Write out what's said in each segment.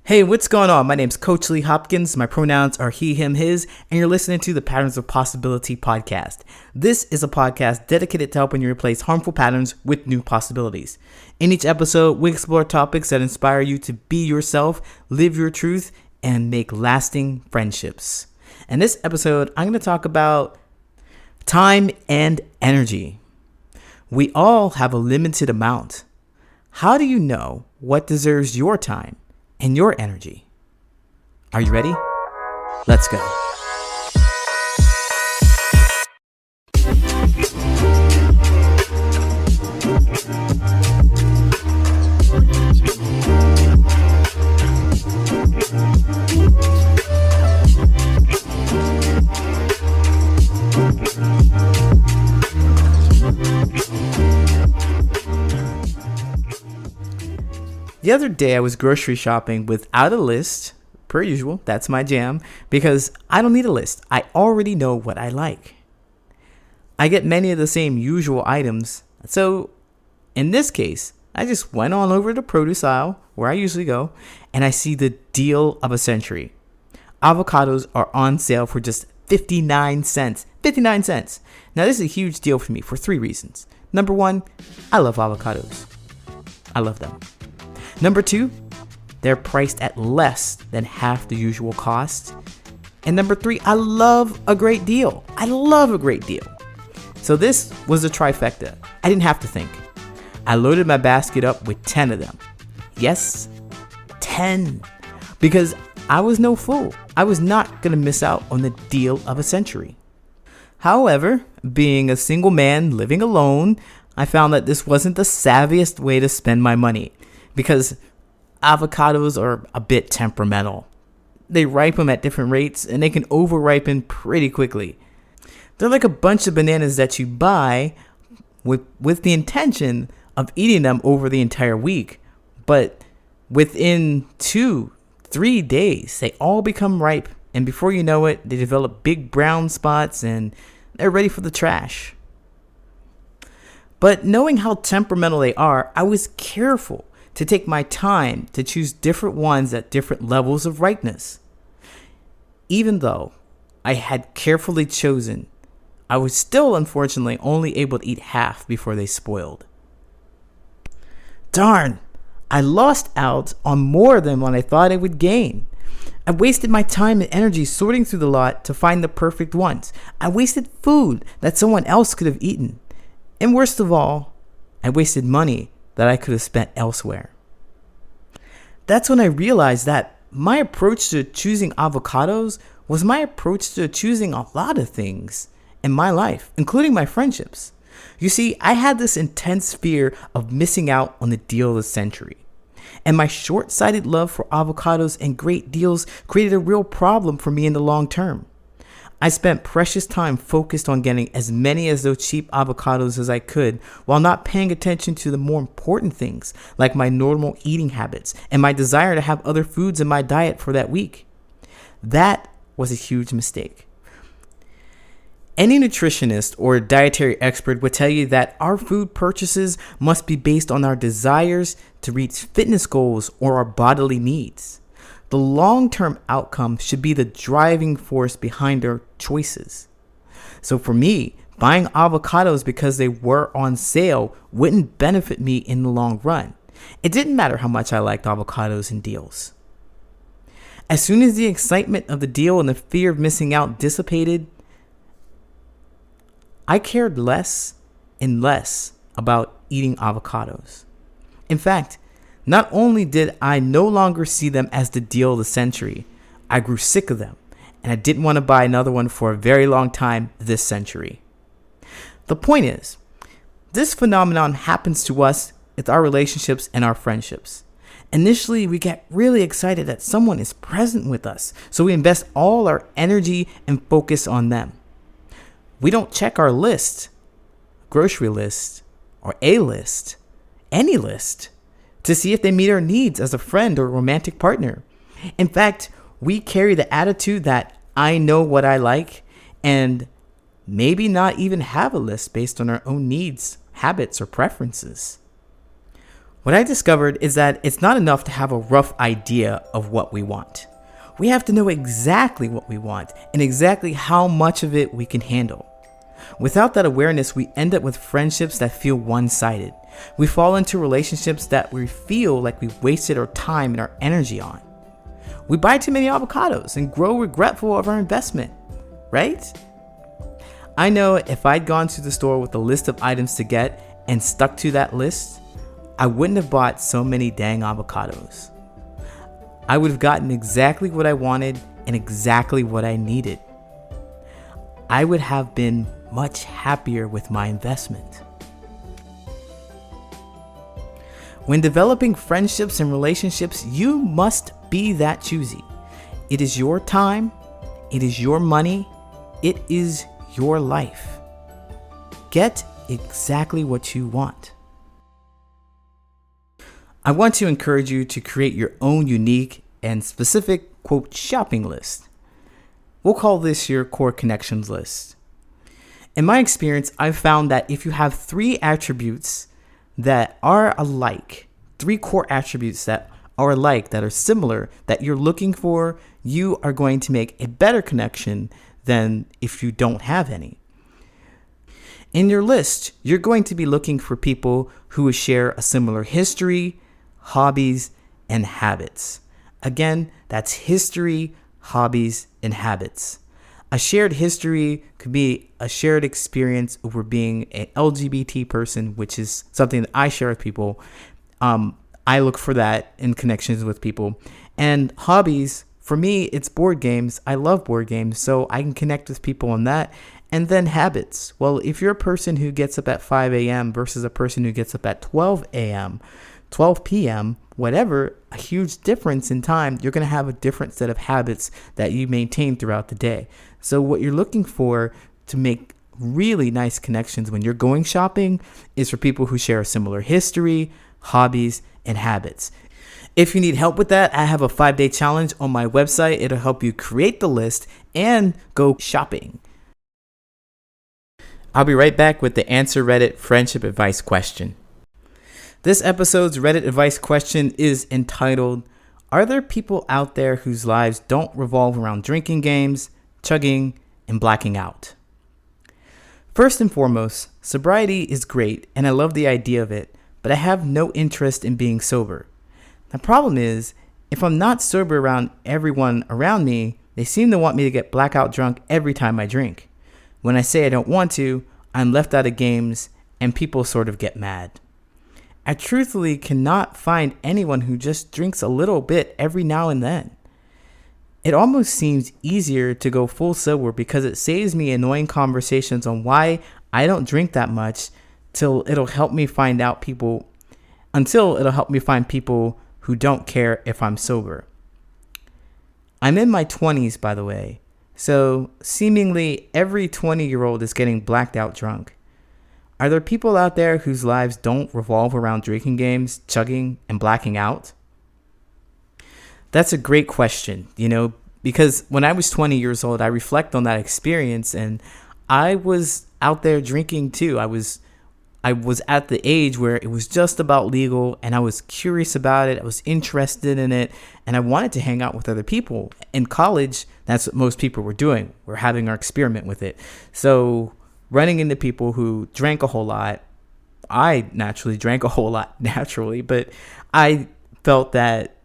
Hey, what's going on? My name's Coach Lee Hopkins. My pronouns are he, him, his, and you're listening to the Patterns of Possibility podcast. This is a podcast dedicated to helping you replace harmful patterns with new possibilities. In each episode, we explore topics that inspire you to be yourself, live your truth, and make lasting friendships. In this episode, I'm going to talk about time and energy. We all have a limited amount. How do you know what deserves your time and your energy? Are you ready? Let's go. The other day I was grocery shopping without a list, per usual, that's my jam, because I don't need a list. I already know what I like. I get many of the same usual items, so in this case, I just went on over to the produce aisle, where I usually go, and I see the deal of a century. Avocados are on sale for just 59 cents. 59 cents. Now this is a huge deal for me for three reasons. Number one, I love avocados. I love them. Number two, they're priced at less than half the usual cost. And number three, I love a great deal. I love a great deal. So this was a trifecta. I didn't have to think. I loaded my basket up with 10 of them. Yes, 10. Because I was no fool. I was not going to miss out on the deal of a century. However, being a single man living alone, I found that this wasn't the savviest way to spend my money. Because avocados are a bit temperamental. They ripen at different rates and they can over-ripen pretty quickly. They're like a bunch of bananas that you buy with the intention of eating them over the entire week. But within 2-3 days, they all become ripe. And before you know it, they develop big brown spots and they're ready for the trash. But knowing how temperamental they are, I was careful to take my time to choose different ones at different levels of ripeness. Even though I had carefully chosen, I was still unfortunately only able to eat half before they spoiled. Darn, I lost out on more than what I thought I would gain. I wasted my time and energy sorting through the lot to find the perfect ones. I wasted food that someone else could have eaten. And worst of all, I wasted money that I could have spent elsewhere. That's when I realized that my approach to choosing avocados was my approach to choosing a lot of things in my life, including my friendships. You see, I had this intense fear of missing out on the deal of the century. And my short-sighted love for avocados and great deals created a real problem for me in the long term. I spent precious time focused on getting as many of those cheap avocados as I could while not paying attention to the more important things like my normal eating habits and my desire to have other foods in my diet for that week. That was a huge mistake. Any nutritionist or dietary expert would tell you that our food purchases must be based on our desires to reach fitness goals or our bodily needs. The long-term outcome should be the driving force behind our choices. So for me, buying avocados because they were on sale wouldn't benefit me in the long run. It didn't matter how much I liked avocados and deals. As soon as the excitement of the deal and the fear of missing out dissipated, I cared less and less about eating avocados. In fact, not only did I no longer see them as the deal of the century, I grew sick of them, and I didn't want to buy another one for a very long time this century. The point is, this phenomenon happens to us with our relationships and our friendships. Initially, we get really excited that someone is present with us, so we invest all our energy and focus on them. We don't check our list, grocery list, or a list, any list, to see if they meet our needs as a friend or romantic partner. In fact, we carry the attitude that I know what I like and maybe not even have a list based on our own needs, habits, or preferences. What I discovered is that it's not enough to have a rough idea of what we want. We have to know exactly what we want and exactly how much of it we can handle. Without that awareness, we end up with friendships that feel one-sided. We fall into relationships that we feel like we've wasted our time and our energy on. We buy too many avocados and grow regretful of our investment, right? I know if I'd gone to the store with a list of items to get and stuck to that list, I wouldn't have bought so many dang avocados. I would have gotten exactly what I wanted and exactly what I needed. I would have been much happier with my investment. When developing friendships and relationships, you must be that choosy. It is your time, it is your money, it is your life. Get exactly what you want. I want to encourage you to create your own unique and specific, quote, shopping list. We'll call this your core connections list. In my experience, I've found that if you have 3 attributes that are alike, 3 core attributes that are alike, that are similar, that you're looking for, you are going to make a better connection than if you don't have any. In your list, you're going to be looking for people who share a similar history, hobbies, and habits. Again, that's history, hobbies, and habits. A shared history could be a shared experience over being an LGBT person, which is something that I share with people. I look for that in connections with people. And hobbies, for me, it's board games. I love board games, so I can connect with people on that. And then habits. Well, if you're a person who gets up at 5 a.m. versus a person who gets up at 12 a.m., 12 p.m., whatever, a huge difference in time, you're going to have a different set of habits that you maintain throughout the day. So what you're looking for to make really nice connections when you're going shopping is for people who share a similar history, hobbies, and habits. If you need help with that, I have a 5-day challenge on my website. It'll help you create the list and go shopping. I'll be right back with the Answer Reddit friendship advice question. This episode's Reddit advice question is entitled, "Are there people out there whose lives don't revolve around drinking games, chugging, and blacking out?" First and foremost, sobriety is great and I love the idea of it, but I have no interest in being sober. The problem is, if I'm not sober around everyone around me, they seem to want me to get blackout drunk every time I drink. When I say I don't want to, I'm left out of games and people sort of get mad. I truthfully cannot find anyone who just drinks a little bit every now and then. It almost seems easier to go full sober because it saves me annoying conversations on why I don't drink that much until it'll help me find people who don't care if I'm sober. I'm in my 20s, by the way, so seemingly every 20-year-old is getting blacked out drunk. Are there people out there whose lives don't revolve around drinking games, chugging, and blacking out? That's a great question, because when I was 20 years old, I reflect on that experience and I was out there drinking too. I was at the age where it was just about legal and I was curious about it. I was interested in it and I wanted to hang out with other people. In college, that's what most people were doing. We're having our experiment with it. So running into people who drank a whole lot, I naturally drank a whole lot naturally, but I felt that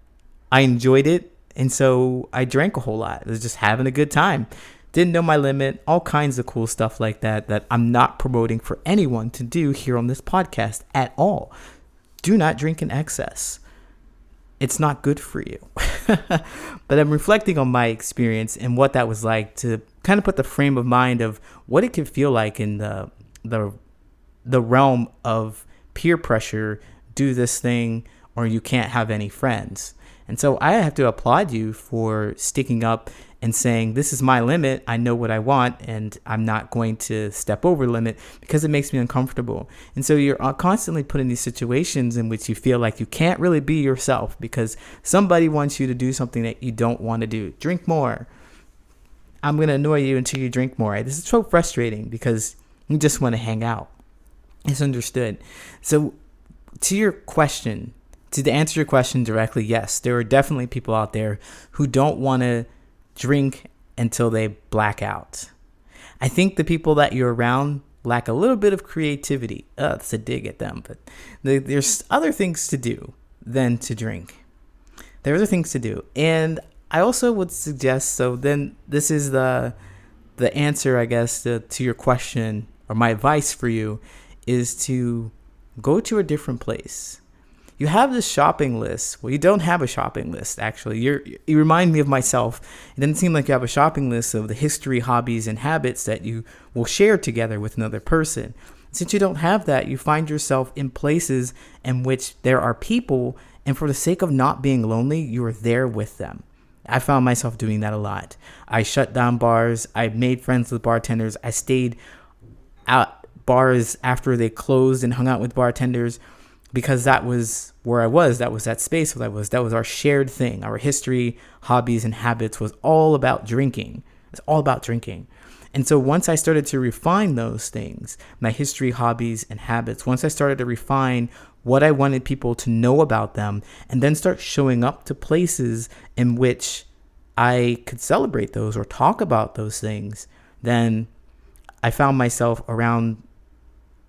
I enjoyed it. And so I drank a whole lot. I was just having a good time. Didn't know my limit, all kinds of cool stuff like that I'm not promoting for anyone to do here on this podcast at all. Do not drink in excess. It's not good for you. But I'm reflecting on my experience and what that was like to kind of put the frame of mind of what it could feel like in the realm of peer pressure, do this thing or you can't have any friends. And so I have to applaud you for sticking up and saying, this is my limit. I know what I want and I'm not going to step over the limit because it makes me uncomfortable. And so you're constantly put in these situations in which you feel like you can't really be yourself because somebody wants you to do something that you don't want to do. Drink more. I'm going to annoy you until you drink more. This is so frustrating because you just want to hang out. It's understood. So To answer your question directly, yes, there are definitely people out there who don't want to drink until they black out. I think the people that you're around lack a little bit of creativity. That's a dig at them, but there's other things to do than to drink. There are other things to do. And I also would suggest, so then this is the answer, I guess, to your question, or my advice for you is to go to a different place. You have this shopping list. Well, you don't have a shopping list, actually. You remind me of myself. It doesn't seem like you have a shopping list of the history, hobbies, and habits that you will share together with another person. Since you don't have that, you find yourself in places in which there are people, and for the sake of not being lonely, you are there with them. I found myself doing that a lot. I shut down bars. I made friends with bartenders. I stayed out bars after they closed and hung out with bartenders, because that was where I was. That was that space where I was. That was our shared thing. Our history, hobbies, and habits was all about drinking. It's all about drinking. And so once I started to refine those things, my history, hobbies, and habits, once I started to refine what I wanted people to know about them, and then start showing up to places in which I could celebrate those or talk about those things, then I found myself around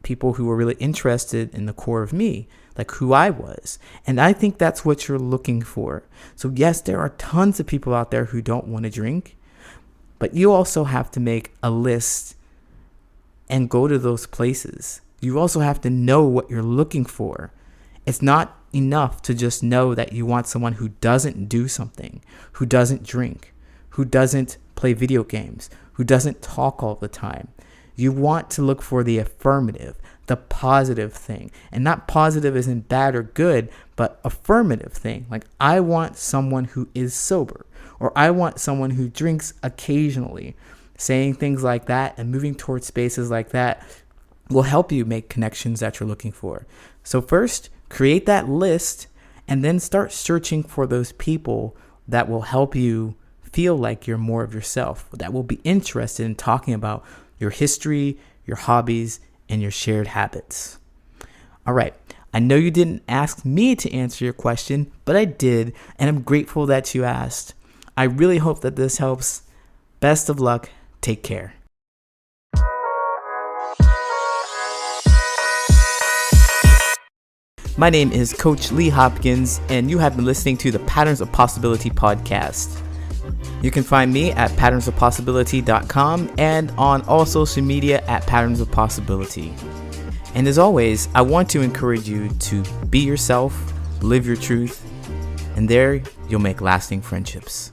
people who were really interested in the core of me, like who I was. And I think that's what you're looking for. So yes, there are tons of people out there who don't want to drink, but you also have to make a list and go to those places. You also have to know what you're looking for. It's not enough to just know that you want someone who doesn't do something, who doesn't drink, who doesn't play video games, who doesn't talk all the time. You want to look for the affirmative, the positive thing. And not positive isn't bad or good, but affirmative thing. Like, I want someone who is sober, or I want someone who drinks occasionally. Saying things like that and moving towards spaces like that will help you make connections that you're looking for. So first, create that list and then start searching for those people that will help you feel like you're more of yourself, that will be interested in talking about your history, your hobbies, and your shared habits. All right. I know you didn't ask me to answer your question, but I did, and I'm grateful that you asked. I really hope that this helps. Best of luck. Take care. My name is Coach Lee Hopkins, and you have been listening to the Patterns of Possibility podcast. You can find me at patternsofpossibility.com and on all social media at Patterns of Possibility. And as always, I want to encourage you to be yourself, live your truth, and there you'll make lasting friendships.